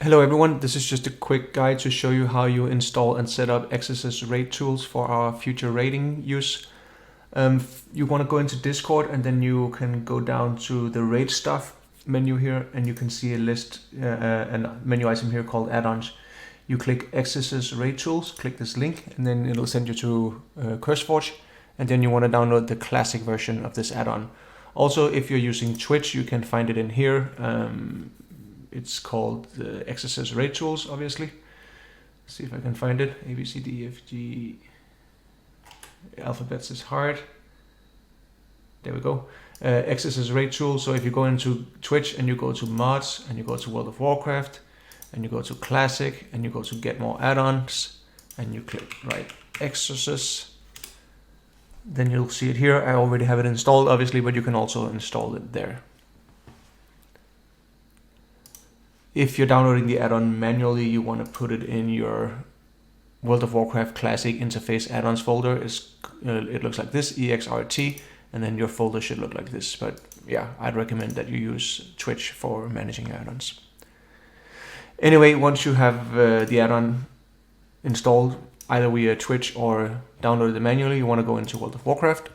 Hello everyone, this is just a quick guide to show you how you install and set up Exorsus raid tools for our future raiding use. You want to go into Discord and then you can go down to the raid stuff menu here and you can see a list, a menu item here called add-ons. You click Exorsus raid tools, click this link and then it'll send you to CurseForge, and then you want to download the classic version of this add-on. Also, if you're using Twitch, you can find it in here. It's called the Exorsus raid tools, obviously. Let's see if I can find it. A, B, C, D, E, F, G. Alphabets is hard. There we go. Exorsus raid tools. So if you go into Twitch and you go to mods and you go to World of Warcraft and you go to classic and you go to get more add-ons and you click right Exorsus, then you'll see it here. I already have it installed, obviously, but you can also install it there. If you're downloading the add-on manually, you want to put it in your World of Warcraft Classic Interface Add-ons folder. It looks like this, EXRT, and then your folder should look like this. But yeah, I'd recommend that you use Twitch for managing add-ons. Anyway, once you have the add-on installed, either via Twitch or downloaded it manually, you want to go into World of Warcraft.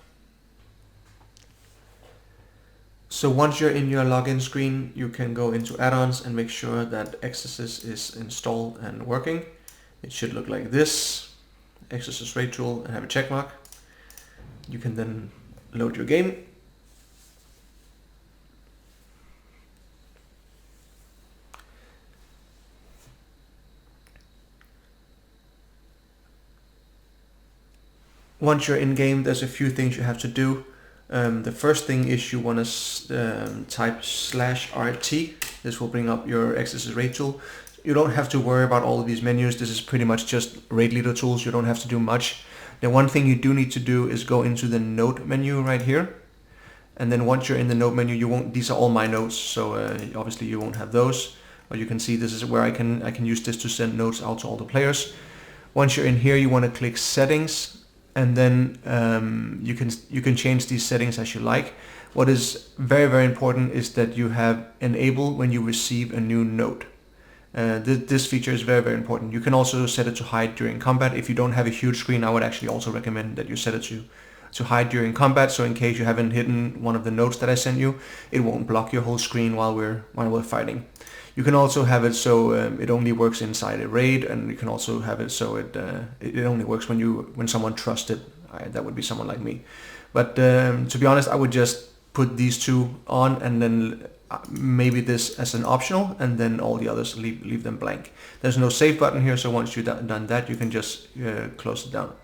So once you're in your login screen, you can go into add-ons and make sure that Exorsus is installed and working. It should look like this, Exorsus raid tool, and have a check mark. You can then load your game. Once you're in game, there's a few things you have to do. The first thing is you want to type /RT. This will bring up your Exorsus raid tool. You don't have to worry about all of these menus. This is pretty much just raid leader tools. You don't have to do much. The one thing you do need to do is go into the note menu right here. And then once you're in the note menu, these are all my notes, so obviously you won't have those. But you can see this is where I can use this to send notes out to all the players. Once you're in here, you want to click settings. And then you can change these settings as you like. What is very, very important is that you have enable when you receive a new note. This feature is very, very important. You can also set it to hide during combat. If you don't have a huge screen, I would actually also recommend that you set it to hide during combat. So in case you haven't hidden one of the notes that I sent you, it won't block your whole screen while we're fighting. You can also have it so it only works inside a raid, and you can also have it so it only works when someone trusted. That would be someone like me. But to be honest, I would just put these two on and then maybe this as an optional, and then all the others leave them blank. There's no save button here, so once you've done that, you can just close it down.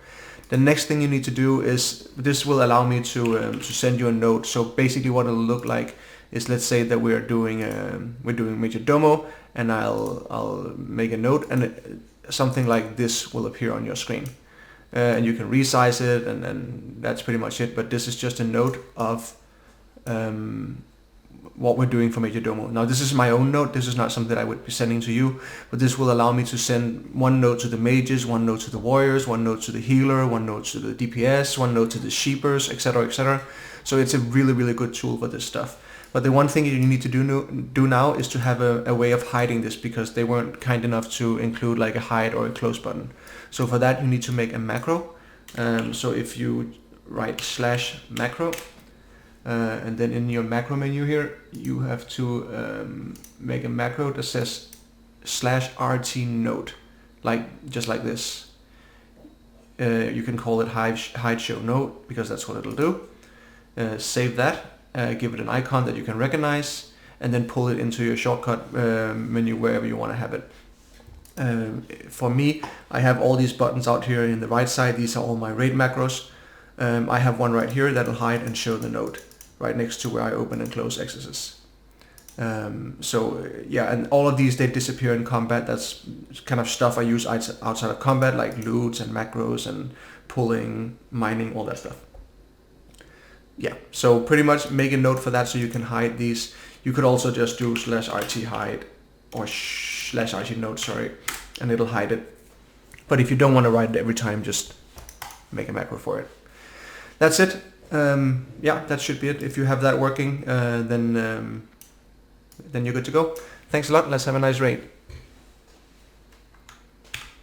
The next thing you need to do is, this will allow me to send you a note. So basically what it'll look like is, let's say that we're doing Major Domo, and I'll make a note, and something like this will appear on your screen, and you can resize it, and then that's pretty much it. But this is just a note of what we're doing for Major Domo. Now this is my own note. This is not something that I would be sending to you, but this will allow me to send one note to the mages, one note to the warriors, one note to the healer, one note to the DPS, one note to the sheepers, etc., etc. So it's a really, really good tool for this stuff. But the one thing you need to do now is to have a way of hiding this, because they weren't kind enough to include like a hide or a close button. So for that you need to make a macro. So if you write /macro, and then in your macro menu here, you have to make a macro that says /RT note, just like this. You can call it hide show note, because that's what it'll do. Save that. Give it an icon that you can recognize, and then pull it into your shortcut menu wherever you want to have it. For me, I have all these buttons out here in the right side. These are all my raid macros. I have one right here that'll hide and show the note right next to where I open and close Exorsus. Yeah, and all of these, they disappear in combat. That's kind of stuff I use outside of combat, like loots and macros and pulling, mining, all that stuff. Yeah, so pretty much make a note for that so you can hide these. You could also just do /RT hide or /RT note, sorry, and it'll hide it. But if you don't want to write it every time, just make a macro for it. That's it. Yeah, that should be it. If you have that working, then you're good to go. Thanks a lot. Let's have a nice raid.